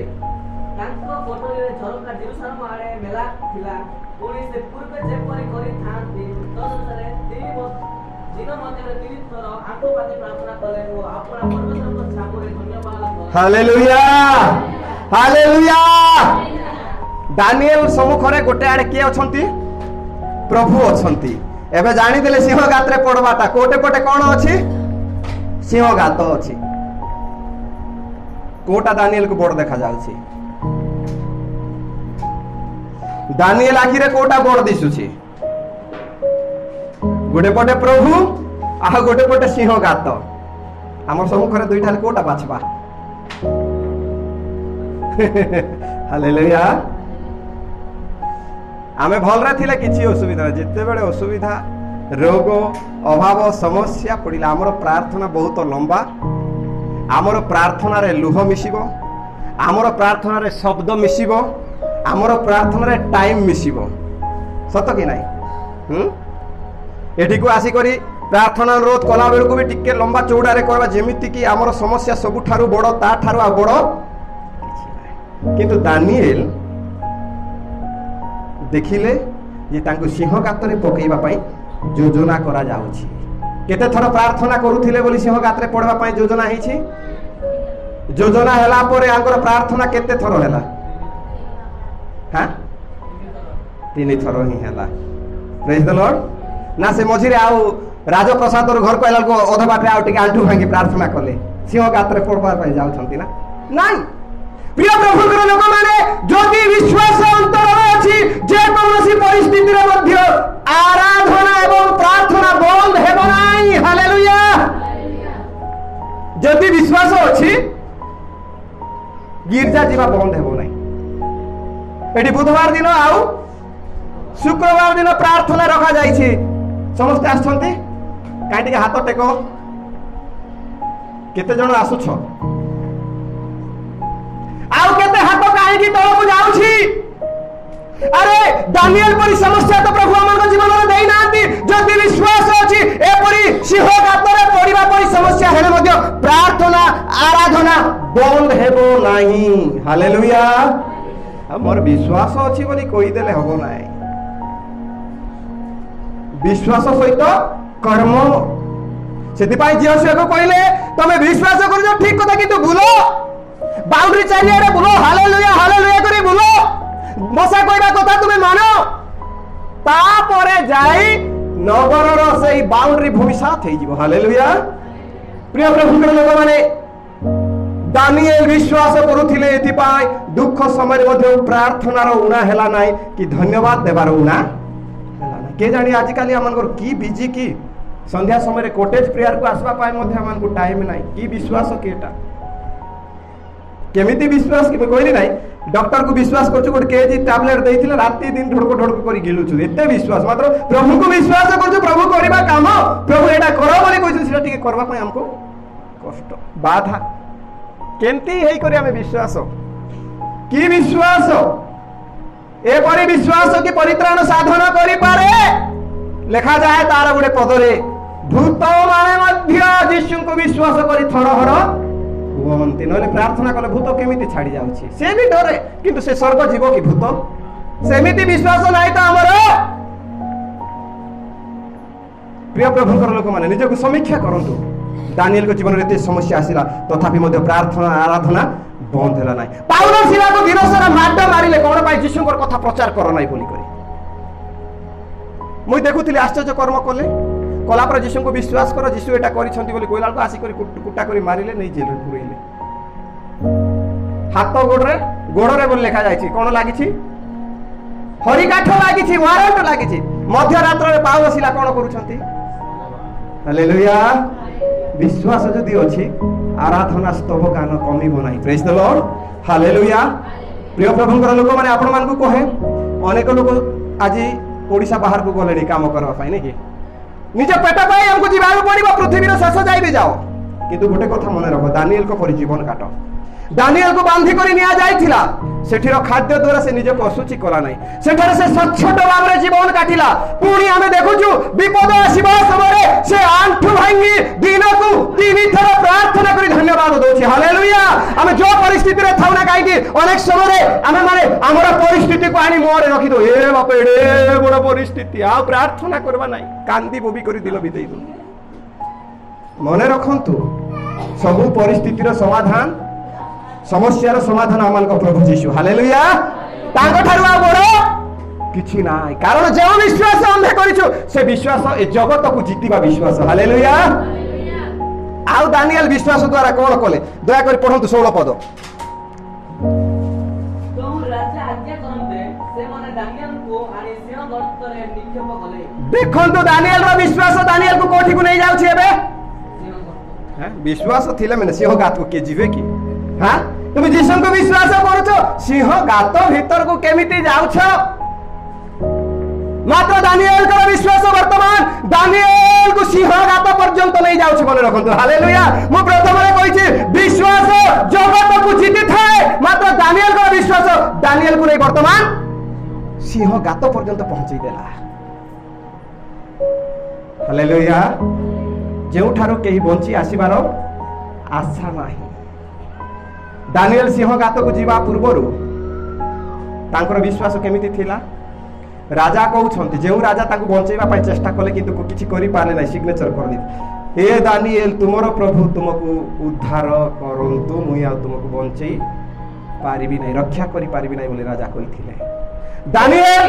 तांको कोठरीरे झरका जेरुसलेम आड़े मेला थिला। पुणी से पूर्वे जेपरि करि थांती तदनुसारे दिन मध्यरे 3 थर आंखो पाती प्रार्थना कले ओ आपणा परमेश्वर को सामने धन्यवाद। Hallelujah hallelujah. दानिएल सम्मुख रे गोटे आड़े के अछंती प्रभु अछंती। एबे जानि देले सिंह गात्रे पड़बाटा कोटे पटे कोन अछि सिंह गात अछि। कोटा दानिएल को बड़ देखा जाउछि दानिएल आखिरे कोटा बड़ दिसुछि गोटे पटे प्रभु आ गोटे पटे सिंह गात आमर सम्मुखरे दुईटा कोटा बाछबा हालेलुया आमे भलरे थिले किछि असुविधा जेते बेले असुविधा रोग अभाव समस्या पड़िला आमर प्रार्थना बहुत लंबा आमर प्रार्थना रे लुह मिसिबो आमर प्रार्थना रे शब्द मिसिबो आमर प्रार्थना रे टाइम मिसिबो सत कि नाही एठी को आसी करी प्रार्थना अनुरोध कला बेल को भी टिके लंबा चौड़ा रे करबा जेमिति कि आमर समस्या सबु ठारू बड़ ता ठारू आ बड़ किंतु दानिएल देखिले जे तांको सिंह गातरे पकेइबा पई योजना करा जाउछि केते थर प्रार्थना करूथिले बोली सिंह गातरे पड़वा पई योजना हिछि योजना हला परे आंकर प्रार्थना केते थर हला हां 3 थर ही हला प्रेज द लॉर्ड ना से मझिरे आउ राजप्रसाद घर को आइला को अध बाटे आउ टिके आंठू भांगी प्रार्थना कले सिंह गातरे पड़वा पई जाउछंती ना नाही प्रिय प्रभुकर लोक माने जदि विश्वास अंतर अछि जे कोनोसी परिस्थिति रे मध्य आराधना एवं प्रार्थना बंद हेबो नाही हालेलुया जदि विश्वास अछि गिरजा जीवा बंद हेबो नाही एठी बुधवार दिन आउ शुक्रवार दिन प्रार्थना रखा जाइछि समस्त आछंती काई टिके हाथ टेको केते जण आसुछ आउ केते हाथ काहे की तळ को जाउछि अरे दानिएल परी समस्या तो प्रभु हमर जीवन रे देई नांती जदि विश्वास अछि ए परी सिंह गातरे पड़िबा परी समस्या हेले मध्य प्रार्थना आराधना बंद हेबो नाही हालेलुया हमर विश्वास अछि बोली कहि देले हबो नाही विश्वास सहित कर्म सेति पाई जियोसे को कहले तमे विश्वास करजो ठीक कथा किंतु भूलो बाउंड्री चारियाडे बुलो हालेलुया करी बुलो मसा कहबा कथा तुमे मानो तापरे जाई नगरर सेई बाउंड्री भूमि साथ हे जिवो हालेलुया प्रिय प्रभुकर लोक माने दानिएल विश्वास करूथिले एथि पाई दुख समय मध्ये प्रार्थनार उणा हेला नाही कि धन्यवाद देबार उणा हेला नाही के जानी आज काली हमनकर की बिजी की संध्या समय कोटेज प्रेयर को आसबा पाई मध्ये हमन को टाइम नाही की विश्वास केटा केमिति विश्वास कि कहली नाही डॉक्टर को विश्वास करछु गोटे केजी टैबलेट देइथिले राती दिन ढोडको ढोडको करी गिलुछु एते विश्वास मात्र प्रभु को विश्वास करछु प्रभु करिबा काम प्रभु एटा करो बोली कहछु सेटा टिके करबा पय हमको कष्ट बाधा केंती हेई करी हमें विश्वास की विश्वास ए परी विश्वास की परित्राण साधन करि पारे लिखा जाए तार गोटे पदरे भूत माने मध्य यीशु को विश्वास करी थरहर हुवंती नले प्रार्थना कले भूत केमिति छाडी जाउछि से भी डरे किंतु से स्वर्ग जीव की भूत सेमिति विश्वास नाही तो हमर प्रिय प्रभुकर लोक माने निजको समीक्षा करंतु दानिएल को जीवन रे ते समस्या आसिला तथापि मध्ये प्रार्थना आराधना बंद होला नाही पाउल सिला को दिनसरा माड मारिले कोन पाई यीशुकर कथा प्रचार कर नाही बोली करी मुई देखुथिले आश्चर्य कर्म कले कला पर यीशु को विश्वास करो यीशु एटा करिसंती बोली कोइला को आसी करी कुटा करी मारिले नै जेल पुरैले हाथ गोड़े बोली लिखा जाइछि कोन लागिछि हरि काठ लागिछि वारंट लागिछि मध्य रात्र रे पाउ बसिला कोन करूछंती हालेलुया विश्वास जदि अछि आराधना स्तव गान कमिबो नाही प्रेज द लॉर्ड हालेलुया प्रिय प्रभुकर लोक माने आपण मान को कहे अनेक लोक आज ओडिसा बाहर को गलेनी काम करबा पाई नै कि निज पेट पाई हमको जीवाणु पड़िबो पृथ्वी रो शेष जाई भी जाओ किंतु गोटे कथा मन रखो दानिएल को परि जीवन काट दानिएल को बांधी करी निया जाइथिला सेठिरो खाद्य द्वारा से निज को असुचि करा नाही सेठारे से सच्छट भाबरे जीवन काटिला पुणी हमें देखुछु विपद आसीबा समय से आंठु भांगी दिन को तीन थर प्रार्थना करी धन्यवाद दोछि हालेलुया हमें जो परिस्थिति रे थाउना काई कि अनेक समय हमें माने हमर परिस्थिति को आनी मोरे रखि दो ए बाप एडे बड़ परिस्थिति आ प्रार्थना करबा नाही कांदी बोबी करी दिल भी देई दो मने रखंतु सब परिस्थिति रो समाधान समस्यार समाधान आमान को प्रभु यीशु हालेलुया तांको ठारु आ बड़ किछि नाही कारण जे विश्वास आमे करिछु से विश्वास ए जगत को जीतिबा विश्वास हालेलुया आउ दानिएल विश्वास द्वारा कौन कले दयाकोरी पढ़ंतु 16 पद। तो राजा आज्ञा करन्ते से माने दानिएल को आनी सिंह गर्तरे निक्षेप कले। देखंतु दानिएल रो विश्वास दानिएल को कोठी को नहीं जाउछि एबे हां विश्वास थिले माने सिंह गात को के जीवे की हां तुम जीसु को विश्वास करूछो सिंह गात भीतर को केमिति जाउछ मात्र दानिएल का विश्वास वर्तमान दानिएल को सिंह गात पर्यंत नहीं जाउछ बोले रखंतु हालेलुया। मु प्रथम रे कहिछि विश्वास जगत को जीति थाए मात्र दानिएल का विश्वास दानिएल को नहीं वर्तमान सिंह गात पर्यंत पहुंची देला हालेलुया। जेउठारो केही बंची आसीबार आशा नाही दानिएल सिंह गात को जीवा पूर्वरु तांकर विश्वास केमिति थिला राजा कहउछंती जेउ राजा ताकू बंचेबा पय चेष्टा कले किंतु को किछि करि पाले नै सिग्नेचर कर दी हे दानिएल तुमरो प्रभु तुमको उद्धार करंतु मुया तुमको बंचेई पारिबी नै रक्षा करि पारिबी नै बोले राजा कहिथिले। दानिएल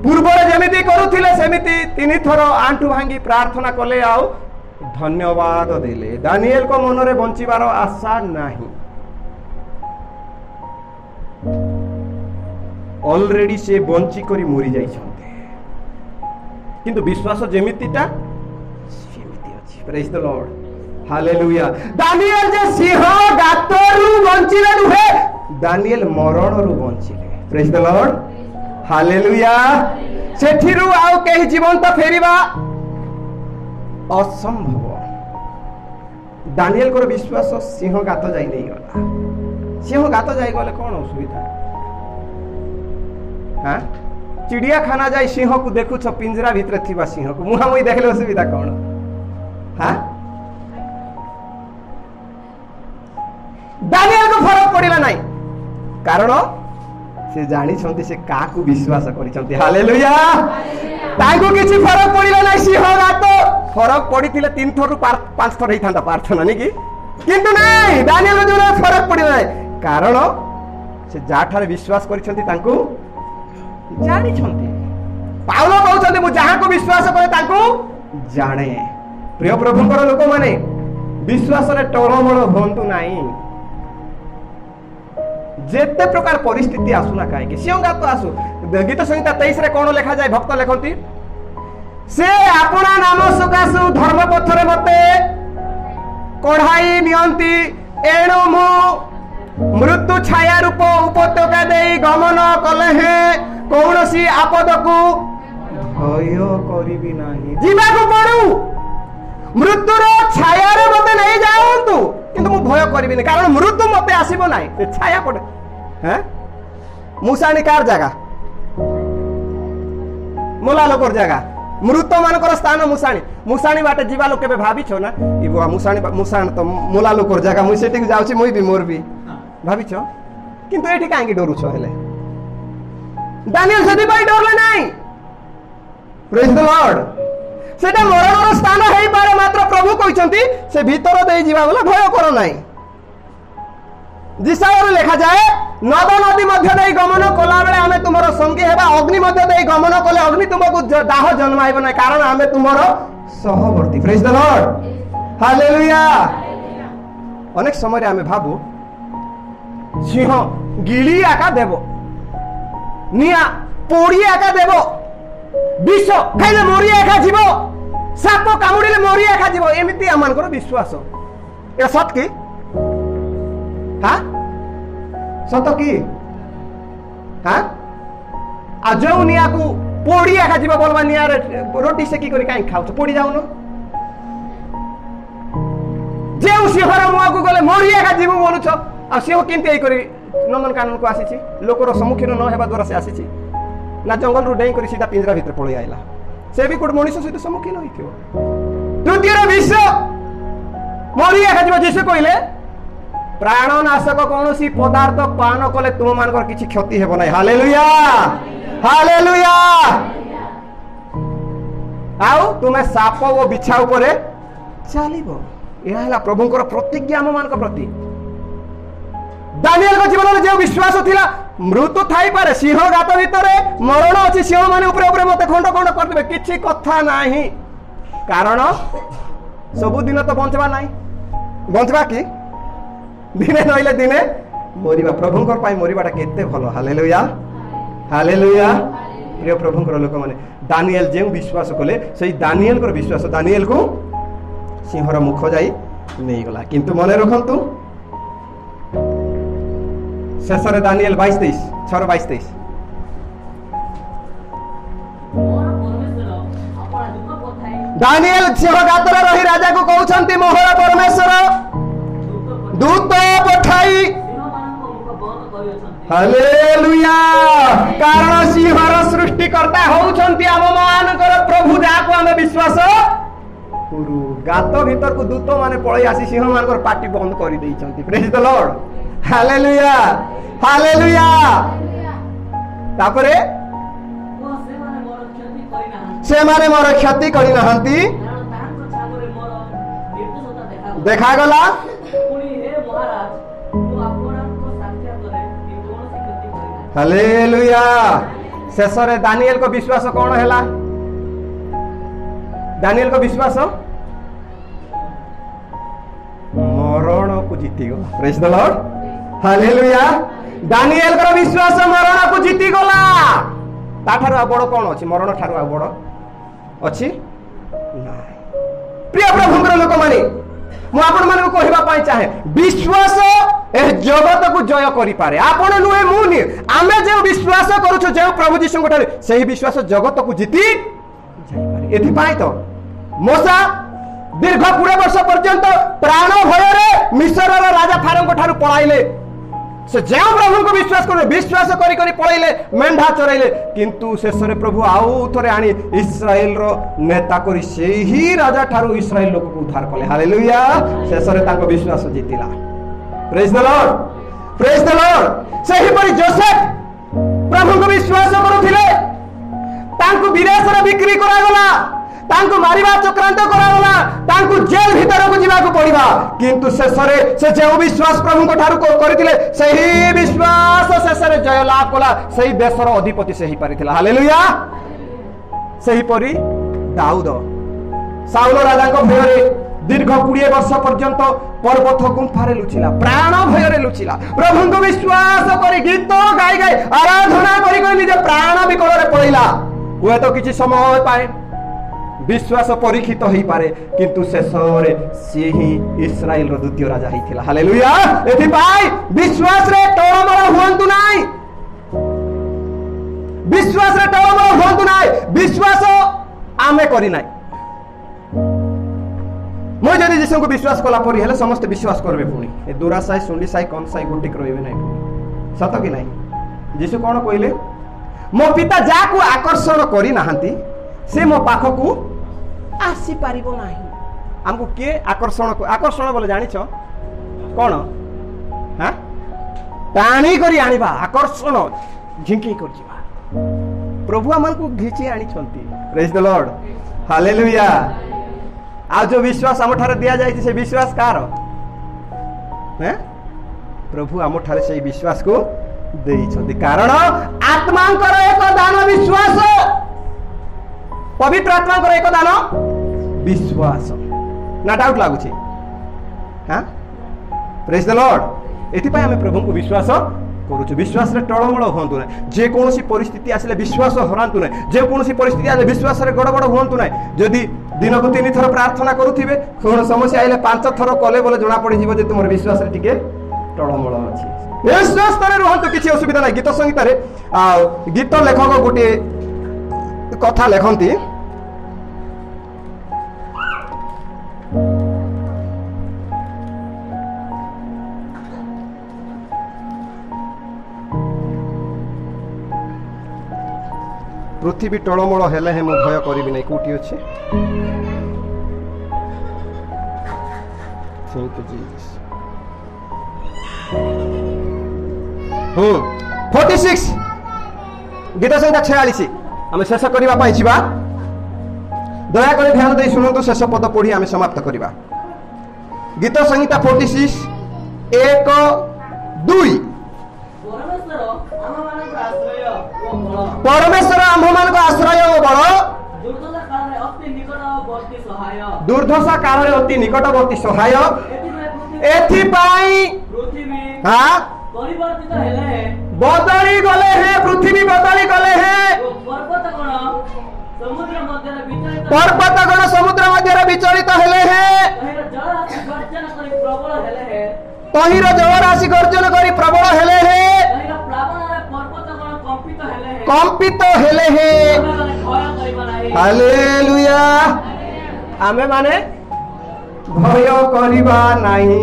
पूर्वरे जेमिति करूथिले सेमिति तीन थर आंठु भांगी प्रार्थना कले आउ धन्यवाद देले। दानिएल को मनरे बंचिबार आशा नाही ऑलरेडी से बंची करी मरी जाइछन्ते किंतु विश्वास जेमितिटा सेमिति अछि। Praise the Lord hallelujah. Daniel जे सिंह गातरू बंचिले नुहे दानिएल मरणरू बंचिले। Praise the Lord hallelujah. सेठिरु आउ केही जीवंत फेरिबा असंभव। दानिएल को विश्वास सिंह गात जाई नहीं गला सिंह गात जाई गले कौन असुविधा हाँ चिड़िया खाना जाई सिंह को देखु छ पिंजरा भीतर थिबा सिंह को मुहा मुई देखले असुविधा कौन हाँ दानिएल को फरक पड़िला नहीं कारण से जानी छंती से काकू विश्वास करि छंती हालेलुया। ताकू किछि फरक पड़िला नहीं सिंह गात फरक पड़िथिले 3 थर 5 थर हेथांता प्रार्थना नहीं कि किंतु नहीं दानिएल जो फरक पड़िला नहीं कारण से जाठारे विश्वास करि छंती तांकू जानी छंती। पाउलो कहउछंती मु जहा को विश्वास करे तांकू जाने। प्रिय प्रभुकर लोक माने विश्वास रे टळमळ होंतु नाही जेते प्रकार परिस्थिति आसुना काहे कि सिंह गात आसु गीत संहिता 23 रे कोन लिखा जाय भक्त लेखंती से आपना नाम सकासु धर्म पथरे मते कढ़ाई नियंती एणु मु मृत्यु छाया रूप उपत्यका देई गमन कले हे कौनसी आपद को भय करिबी नाही जीवा को पड़ू मृत्युर छाया रे मते नहीं जाऊंतु किंतु मु भय करिबी नहीं कारण मृत्यु मते आसीबो नाही ते छाया पड़े हैं मुसाणी कार जगह मोला लोकर जगह मृत मानकर स्थान मुसाणी मुसाणी बाटे जीवा लोक केबे भाबी छो ना ई बुआ मुसाणी मुसाण तो मोला लोकर जगह मुई सेठी जाउची मुई भी मोर भी भाबी छो किंतु एठी कांगी डरू छो हेले दानिएल सेठी बाई डरले नाही। प्रेज द लॉर्ड सेटा मरणर स्थान हेई पारे मात्र प्रभु कहिसंती से भीतर देई जीवा बोला भय करो नाही। जिसावर लिखा जाए नद नदी मध्य देई गमन कला बेले आमे तुमरो संगी हेबा अग्नि मध्य देई गमन कले अग्नि तुमको दाह जन्माइबो नाही कारण आमे तुमरो सहवर्ती। Praise the Lord hallelujah. अनेक समय आमे भाबु सिंह गिली आका देबो निया पोड़ी आका देबो विष खाइले मरी आका जीवो साप कामुड़िले मरी आका जीवो एमिति आमानकर विश्वास ए सत की हाँ सत की हाँ आज निया को पोड़ी आका जीव बोलवा निया रोटी सेकी करी काई खाउ पोड़ी जाउनो जेउ सिंहर मुआ को गले मरी आका जीव बोलुछ आ सिंह केनते एई करी नंदन कानन को आसीछि लोकर सम्मुखीन न हेबा द्वारा से आसीछि ना जंगल रु डेई करी सीधा पिंजरा भीतर पळै आइला से भी कोड मनुष्य सहित सम्मुखीन होइथियो। तृतीय विश्व मरी आका जीव जेसे कहिले प्राणनाशक कौनसी पदार्थ पान कले तुम मानकर किछि क्षति हेबो नै। Hallelujah hallelujah. आउ तुमे साप ओ बिछा ऊपर चलिबो एहा हला प्रभुंकर प्रतिज्ञा हम मानक प्रति। दानिएल को जीवन में जो विश्वास थिला मृत्यु थाई पारे सिंह गात भितर मरण अछि सिंह माने ऊपर ऊपर मते खंड खंड कर देबे किछि कथा नाही कारण सबुदिन तो बंचवा नहीं बंचवा कि दिने नइले दिने मरिबा प्रभुंकर पाई मरिबाटा केते भलो हालेलुया हालेलुया प्रिय प्रभुंकर लोक माने दानिएल जे विश्वास कले से दानिएल को विश्वास दानिएल को सिंहर मुख जाई नहीं गला किंतु मने रखंतु शेषरे दानिएल 22-23 6:22-23 दानिएल सिंह गातर रही राजा को कहउछंती मोहर परमेश्वर दूत पठाई हालेलुया कारण सिंहर सृष्टिकर्ता होउछंती आम मानकर प्रभु जाको आमे विश्वास करू गात भीतर को दूत माने पळै आसी सिंह मानकर पाटी बंद करि दैछंती praise the Lord hallelujah hallelujah तापरे से माने मोर क्षति करि नहंती देखा गला हालेलुया शेषरे दानिएल को विश्वास कौन हैला दानिएल को विश्वास मरण को जीती गला praise the Lord hallelujah Daniel को विश्वास मरण को जीती गला ताठारु आ बड़ कौन अछि मरण ठारु आ बड़ अछि नाही प्रिय प्रभुंकर लोक माने मु आपण माने को कहबा पाई चाहे विश्वास ए जगत को जय करि पारे आपण नुए मु नि आमे जे विश्वास करूछु जे प्रभु जीशु को ठारे सही विश्वास जगत को जीती जाई पारे एथि पाई तो मोसा दीर्घ 20 वर्ष पर्यंत प्राण भय रे मिस्र रो राजा फारों को ठारु पळाइले से जे प्रभु को विश्वास करे विश्वास करी करी पळाइले मेंढा चराइले किंतु शेषरे प्रभु आउ थरे आनी इस्राएल रो नेता करी सेही राजा ठारु इस्राएल लोक को उद्धार कले हालेलुया शेषरे ताको विश्वास जीतिला प्रेज द लॉर्ड सही परि जोसेफ प्रभु को विश्वास करूथिले तांको विदेश रे बिक्री करा गला तांको मारिबा चक्रांत करा गला तांको जेल भीतर को जीवा को पड़िबा किंतु शेषरे से जे विश्वास प्रभु को ठारु करथिले सही विश्वास शेषरे जय लाभ कला सही देशर अधिपति सही परिथिला हालेलुया सही परि दाऊद साउल राजा को भୟରେ दीर्घ 20 वर्ष पर्यंत पर्वत गुंफारे लुचिला प्राण भୟରେ लुचिला प्रभु को विश्वास करी गीत गाई गाई आराधना करी करी निजे प्राण विकल रे पड़िला हुए तो किछि समय पाए विश्वास परीक्षित होई पारे किंतु शेषरे से ही इस्राएल रो द्वितीय राजा हिथिला हालेलुया एथि पाई विश्वास रे टळमळ हुअंतु नाही विश्वास रे टळमळ हुअंतु नाही विश्वास आमे करी नाही मो जदि जीशु को विश्वास कला परी हेले समस्त विश्वास करबे पुनी ए दूरा साई सुंडी साई कौन साई गुटी करबे नाही सत कि नाही जीशु कोन कहले मो पिता जाकू आकर्षण करी नाहंती से मो पाखकू आसी पारिबो नाही हमको के आकर्षण बोले जानि छ कोन हां टाणी करी आनिबा आकर्षण झिंकी कर जीवा प्रभु हमन को घिची आनी छंती प्रेज द लॉर्ड हालेलुया आ जो विश्वास हम ठारे दिया जाय से विश्वास कार हैं प्रभु हम ठारे से विश्वास को देई छंती कारण आत्मांकर एक दान विश्वास पवित्र आत्मांकर एक दान विश्वास ना डाउट लागु छी हां प्रेज द लॉर्ड एथि पय हम प्रभु को विश्वास करूछु विश्वास रे टळमळ होंतु नै जे कोनोसी परिस्थिति आसिले विश्वास हरांतु नै जे कोनोसी परिस्थिति आले विश्वास रे गडबड होंतु नै जदि दिन को 3 थर प्रार्थना करूथिबे कोन समस्या आइले 5 थर कले बोले जणा पड़ी जीव जे तुमर विश्वास रे टिके टळमळ अछि विश्वास तरे रहंतु किछि असुविधा नै गीत संगीत रे गीत लेखक गोटे कथा लेखंती पृथ्वी टळमळ हेले हे मु भय करिबि नै कोठी अछि थैंक यू जीसस 46 गीत संख्या 46 हम शेष करिबा पाइ छिबा दया करे ध्यान दे सुनंतु शेष पद पढी हम समाप्त करिबा गीत संहिता 46 1 2 परमेश्वर आम मान आश्रय बल ଅତି ନିକଟବର୍ତ୍ତୀ ସହାୟ। ଦୁର୍ଦ୍ଦଶା କାଳରେ ଅତି ନିକଟବର୍ତ୍ତୀ ସହାୟ। ଏଥିପାଇଁ ଏଥିପାଇଁ ପୃଥିବୀ ପରିବର୍ତ୍ତିତ ହେଲେ ବଦଳି ଗଲେ ହେ, ପୃଥିବୀ ବଦଳି ଗଲେ ହେ। ଓ ପର୍ବତଗଣ ସମୁଦ୍ର ମଧ୍ୟରେ ବିଚଳିତ ପର୍ବତଗଣ ସମୁଦ୍ର ମଧ୍ୟରେ ବିଚଳିତ ହେଲେ ହେ। ତହିଁର ଜଳରାଶି ଗର୍ଜନ କରି ପ୍ରବଳ ହେଲେ ହେ। ତହିଁର ଜଳରାଶି ଗର୍ଜନ କରି ପ୍ରବଳ ହେଲେ ହେ। ତହିଁର ପ୍ଲାବନରେ ପର୍ବତଗଣ କମ୍ପିତ ହେଲେ ହେ। କମ୍ପିତ ହେଲେ ହେ। ଆମେମାନେ ଭୟ କରିବା ନାହିଁ। ହାଲେଲୁୟା। ଆମେ ମାନେ ଭୟ କରିବା ନାହିଁ।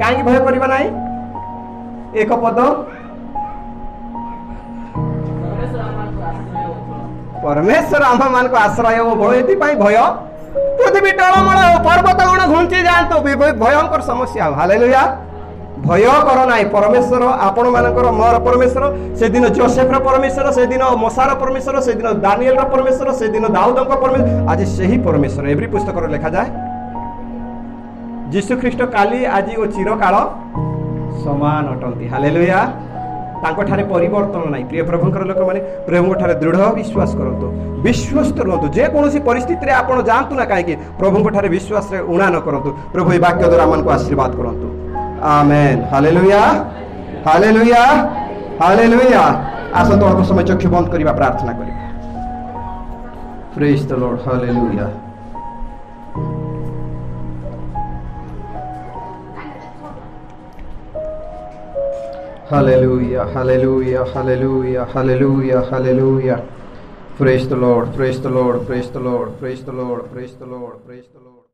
କାହିଁକି ଭୟ କରିବା ନାହିଁ? ଏକ ପଦ, ପରମେଶ୍ୱର ଆମମାନଙ୍କୁ ଆଶ୍ରୟ ଓ ବଳ। ପରମେଶ୍ୱର ଆମମାନଙ୍କୁ ଆଶ୍ରୟ ଓ ବଳ। ଏଥିପାଇଁ ଭୟ, ପୃଥିବୀ ଟଳମଳ ଓ ପର୍ବତ ଗଣ ଘୁଞ୍ଚି ଯାଆନ୍ତୁ, ଭୟଙ୍କର ସମସ୍ୟା ହଉ। ହାଲେଲୁୟା। ଭୟ କର ନାହିଁ। ପରମେଶ୍ୱର ଆପଣମାନଙ୍କର, ମୋର ପରମେଶ୍ୱର, ସେଦିନ ଯୋସେଫର ପରମେଶ୍ୱର, ସେଦିନ ମୋସାର ପରମେଶ୍ୱର, ସେଦିନ ଦାନିଏଲର ପରମେଶ୍ୱର, ସେଦିନ ଦାଉଦଙ୍କ ପରମେଶ୍ୱର, ଆଜି ସେହି ପରମେଶ୍ୱର। ଏଭ୍ରି ପୁସ୍ତକରେ ଲେଖାଯାଏ ଯୀଶୁ ଖ୍ରୀଷ୍ଟ କାଲି, ଆଜି ଓ ଚିରକାଳ ସମାନ ଅଟନ୍ତି। ହାଲେଲୁୟା। ତାଙ୍କଠାରେ ପରିବର୍ତ୍ତନ ନାହିଁ। ପ୍ରିୟ ପ୍ରଭୁଙ୍କର ଲୋକମାନେ, ପ୍ରଭୁଙ୍କଠାରେ ଦୃଢ଼ ବିଶ୍ୱାସ କରନ୍ତୁ, ବିଶ୍ୱସ୍ତ ରୁହନ୍ତୁ। ଯେକୌଣସି ପରିସ୍ଥିତିରେ ଆପଣ ଯାଆନ୍ତୁ ନା କାହିଁକି, ପ୍ରଭୁଙ୍କଠାରେ ବିଶ୍ୱାସରେ ଉଣା ନ କରନ୍ତୁ। ପ୍ରଭୁ ଏହି ବାକ୍ୟ ଦ୍ୱାରା ଆମମାନଙ୍କୁ ଆଶୀର୍ବାଦ କରନ୍ତୁ। ଆମେନ୍। Hallelujah, hallelujah, hallelujah. ଆସନ୍ତୁ ଅଳ୍ପ ସମୟ ଚକ୍ଷୁ ବନ୍ଦ କରିବା, ପ୍ରାର୍ଥନା କରିବା। Praise the lord. Hallelujah. Hallelujah, hallelujah, hallelujah, hallelujah, hallelujah. Praise the Lord, praise the Lord, praise the Lord, praise the Lord, praise the Lord, praise the Lord.